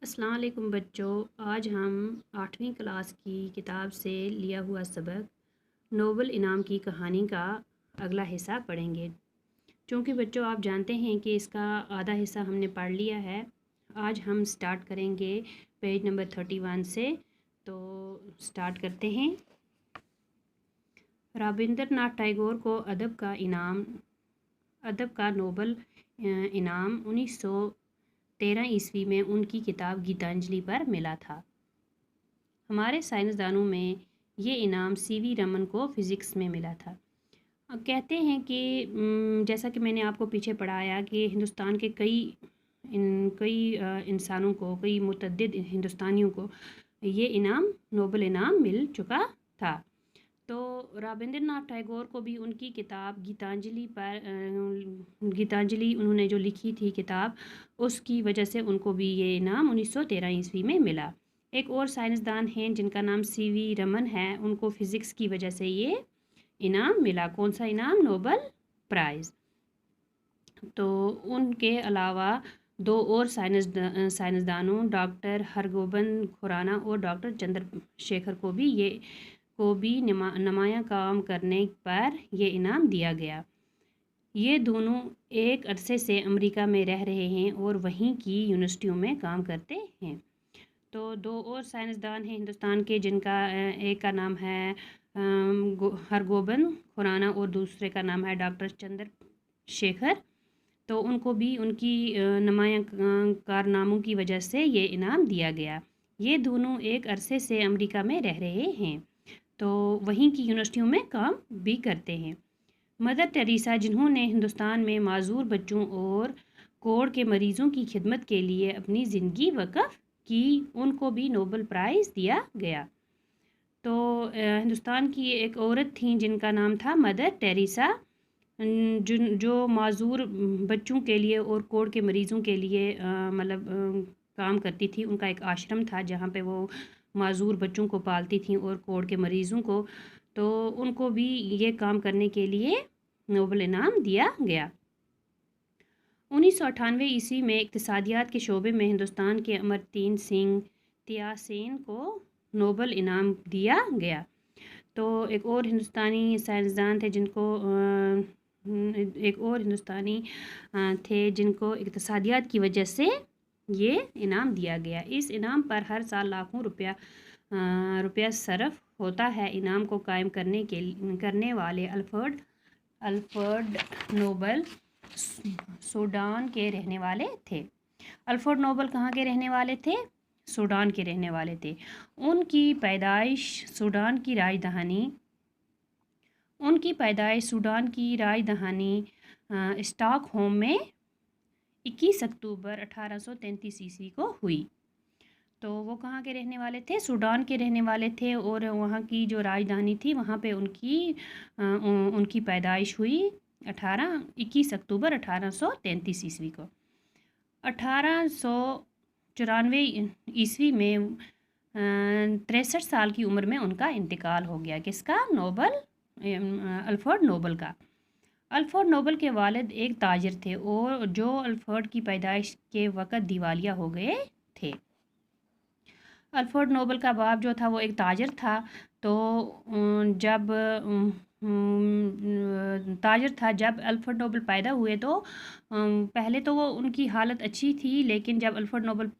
अस्सलाम वालेकुम बच्चों। आज हम 8वीं क्लास की किताब से लिया हुआ सबक नोबल इनाम की कहानी का अगला हिस्सा पढ़ेंगे। चूँकि बच्चों आप जानते हैं कि इसका आधा हिस्सा हमने पढ़ लिया है। आज हम स्टार्ट करेंगे पेज नंबर 31 से। तो स्टार्ट करते हैं। रविंद्रनाथ टैगोर को अदब का नोबल इनाम 1913 ईस्वी में उनकी किताब गीतांजलि पर मिला था। हमारे साइंसदानों में ये इनाम सीवी रमन को फ़िज़िक्स में मिला था। कहते हैं कि जैसा कि मैंने आपको पीछे पढ़ाया कि हिंदुस्तान के कई इंसानों को, कई मुतअद्दिद हिंदुस्तानियों को ये इनाम, नोबल इनाम मिल चुका था। तो रविंद्रनाथ टैगोर को भी उनकी किताब गीतांजलि उन्होंने जो लिखी थी किताब, उसकी वजह से उनको भी ये इनाम 1913 ईस्वी में मिला। एक और साइंसदान हैं जिनका नाम सीवी रमन है, उनको फ़िज़िक्स की वजह से ये इनाम मिला। कौन सा इनाम? Nobel prize. तो उनके अलावा दो और साइंसदानों डॉक्टर हरगोबिंद खुराना और डॉक्टर चंद्रशेखर को भी नुमाया काम करने पर यह इनाम दिया गया। ये दोनों एक अरसे से अमेरिका में रह रहे हैं और वहीं की यूनिवर्सिटियों में काम करते हैं। तो दो और साइंसदान हैं हिंदुस्तान के, जिनका एक का नाम है हरगोबिंद खुराना और दूसरे का नाम है डॉक्टर चंद्रशेखर। तो उनको भी उनकी नुमाया कारनामों की वजह से ये इनाम दिया गया। ये दोनों एक अरसे से अमेरिका में रह रहे हैं, तो वहीं की यूनिवर्सिटियों में काम भी करते हैं। मदर टेरेसा, जिन्होंने हिंदुस्तान में माजूर बच्चों और कोढ़ के मरीज़ों की खिदमत के लिए अपनी ज़िंदगी वक़्फ़ की, उनको भी नोबल प्राइज़ दिया गया। तो हिंदुस्तान की एक औरत थी जिनका नाम था मदर टेरेसा, जो माजूर बच्चों के लिए और कोढ़ के मरीज़ों के लिए काम करती थी। उनका एक आश्रम था जहाँ पे वो माजूर बच्चों को पालती थी और कोढ़ के मरीज़ों को। तो उनको भी ये काम करने के लिए नोबल इनाम दिया गया। 1998 ईस्वी में इक़्तिसादियात के शोबे में हिंदुस्तान के अमर्त्य सिंह त्यासेन को नोबल इनाम दिया गया। तो एक और हिंदुस्तानी साइंसदान थे जिनको इक़्तिसादियात की वजह से ये इनाम दिया गया। इस इनाम पर हर साल लाखों रुपया सर्फ होता है। इनाम को कायम करने वाले अल्फ्रेड नोबल सूडान के रहने वाले थे। अल्फ्रेड नोबल कहाँ के रहने वाले थे? सूडान के रहने वाले थे। उनकी पैदाइश सूडान की राजधानी स्टॉकहोम में 21 अक्टूबर 1833 ईस्वी को हुई। तो वो कहाँ के रहने वाले थे? सूडान के रहने वाले थे, और वहाँ की जो राजधानी थी वहाँ पे उनकी पैदाइश हुई 21 अक्टूबर 1833 ईस्वी को। 1894 ईस्वी में 63 साल की उम्र में उनका इंतकाल हो गया। किसका? अल्फ्रेड नोबल का। अल्फ्रेड नोबल के वालिद एक ताजिर थे और जो अल्फ्रेड की पैदाइश के वक़्त दिवालिया हो गए थे। अल्फ्रेड नोबल का बाप जो था वो एक ताजिर था। तो जब अल्फ्रेड नोबल पैदा हुए तो पहले तो वो उनकी हालत अच्छी थी, लेकिन जब अल्फ्रेड नोबल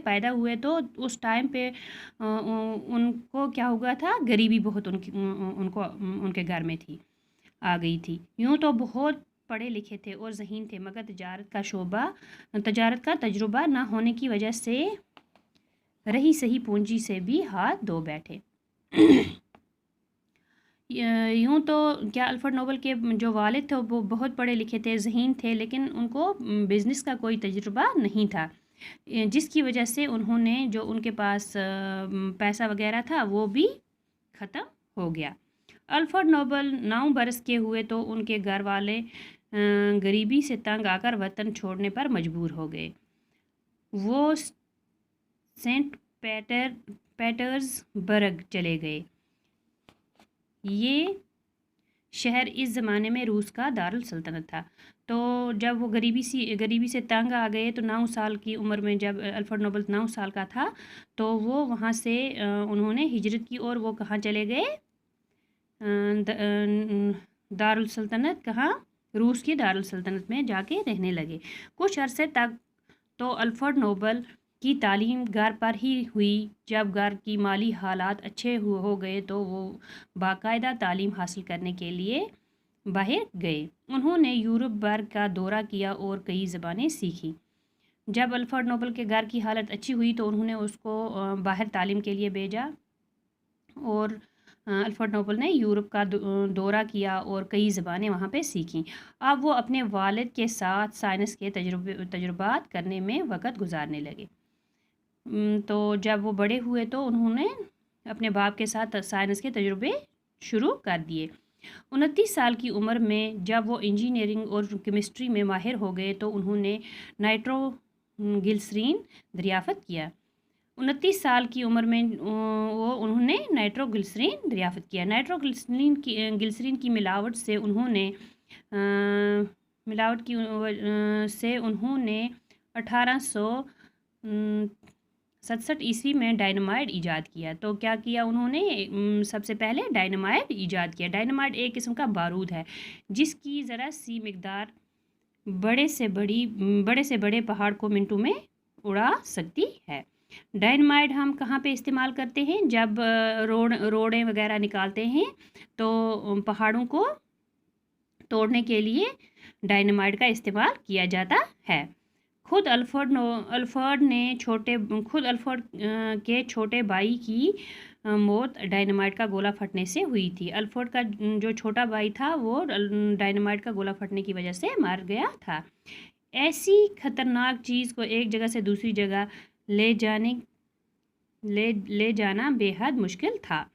पैदा हुए तो उस टाइम पे उनको क्या हुआ था, गरीबी बहुत उनके घर में आ गई थी। यूँ तो बहुत पढ़े लिखे थे और ज़हीन थे, मगर तजारत का तजुर्बा ना होने की वजह से रही सही पूंजी से भी हाथ धो बैठे। यूँ तो क्या अल्फ्रेड नोबल के जो वालिद थे वो बहुत पढ़े लिखे थे, ज़हीन थे, लेकिन उनको बिज़नेस का कोई तजुर्बा नहीं था, जिसकी वजह से उन्होंने जो उनके पास पैसा वगैरह था वो भी ख़त्म हो गया। अल्फ्रेड नोबल 9 बरस के हुए तो उनके घर वाले गरीबी से तंग आकर वतन छोड़ने पर मजबूर हो गए। वो सेंट पीटर्सबर्ग चले गए। ये शहर इस ज़माने में रूस का दारुल सल्तनत था। तो जब वो गरीबी से तंग आ गए तो 9 साल की उम्र में जब अल्फ्रेड नोबल 9 साल का था तो वो वहाँ से उन्होंने हिजरत की और वो कहाँ चले गए, दारुल सल्तनत, कहाँ, रूस की दारुल सल्तनत में जाके रहने लगे। कुछ अरसे तक तो अल्फ्रेड नोबल की तालीम घर पर ही हुई। जब घर की माली हालात अच्छे हो गए तो वो बाकायदा तालीम हासिल करने के लिए बाहर गए। उन्होंने यूरोप भर का दौरा किया और कई ज़बानें सीखी। जब अल्फ्रेड नोबल के घर की हालत अच्छी हुई तो उन्होंने उसको बाहर तालीम के लिए भेजा और अल्फ्रेड नोबल ने यूरोप का दौरा किया और कई ज़बानें वहाँ पे सीखीं। अब वो अपने वालिद के साथ साइंस के तजुर्बात करने में वक़्त गुजारने लगे। तो जब वो बड़े हुए तो उन्होंने अपने बाप के साथ साइंस के तजुर्बे शुरू कर दिए। 29 साल की उम्र में जब वो इंजीनियरिंग और केमिस्ट्री में माहिर हो गए तो उन्होंने नाइट्रोग्लिसरीन दरियाफ़त किया। 29 साल की उम्र में उन्होंने नाइट्रोग्लिसरीन दरियाफ़त किया। ग्लिसरीन की मिलावट से उन्होंने 1867 ईस्वी में डायनामाइट ईजाद किया। तो क्या किया उन्होंने, सबसे पहले डायनामाइट ईजाद किया। डायनामाइट एक किस्म का बारूद है जिसकी ज़रा सी मिकदार बड़े से बड़े पहाड़ को मिनटों में उड़ा सकती है। डायनामाइट हम कहाँ पे इस्तेमाल करते हैं, जब रोडें वगैरह निकालते हैं तो पहाड़ों को तोड़ने के लिए डायनामाइट का इस्तेमाल किया जाता है। खुद अल्फ्रेड के छोटे भाई की मौत डायनामाइट का गोला फटने से हुई थी। अल्फ्रेड का जो छोटा भाई था वो डायनामाइट का गोला फटने की वजह से मर गया था। ऐसी खतरनाक चीज़ को एक जगह से दूसरी जगह ले जाना बेहद मुश्किल था।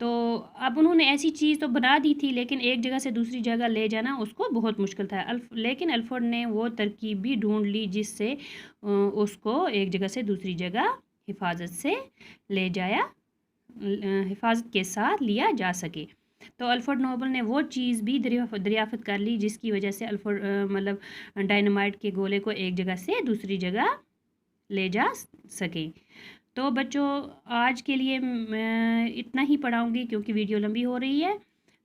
तो अब उन्होंने ऐसी चीज़ तो बना दी थी लेकिन एक जगह से दूसरी जगह ले जाना उसको बहुत मुश्किल था। लेकिन अल्फ्रेड ने वो तरकीब भी ढूंढ ली जिससे उसको एक जगह से दूसरी जगह हिफाजत के साथ लिया जा सके। तो अल्फ्रेड नोबल ने वो चीज़ भी दरियाफ़त कर ली जिसकी वजह से डायनामाइट के गोले को एक जगह से दूसरी जगह ले जा सके। तो बच्चों आज के लिए मैं इतना ही पढ़ाऊँगी क्योंकि वीडियो लंबी हो रही है।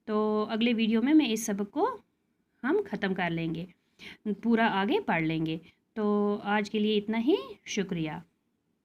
तो अगले वीडियो में मैं इस सबक को हम ख़त्म कर लेंगे, पूरा आगे पढ़ लेंगे। तो आज के लिए इतना ही, शुक्रिया।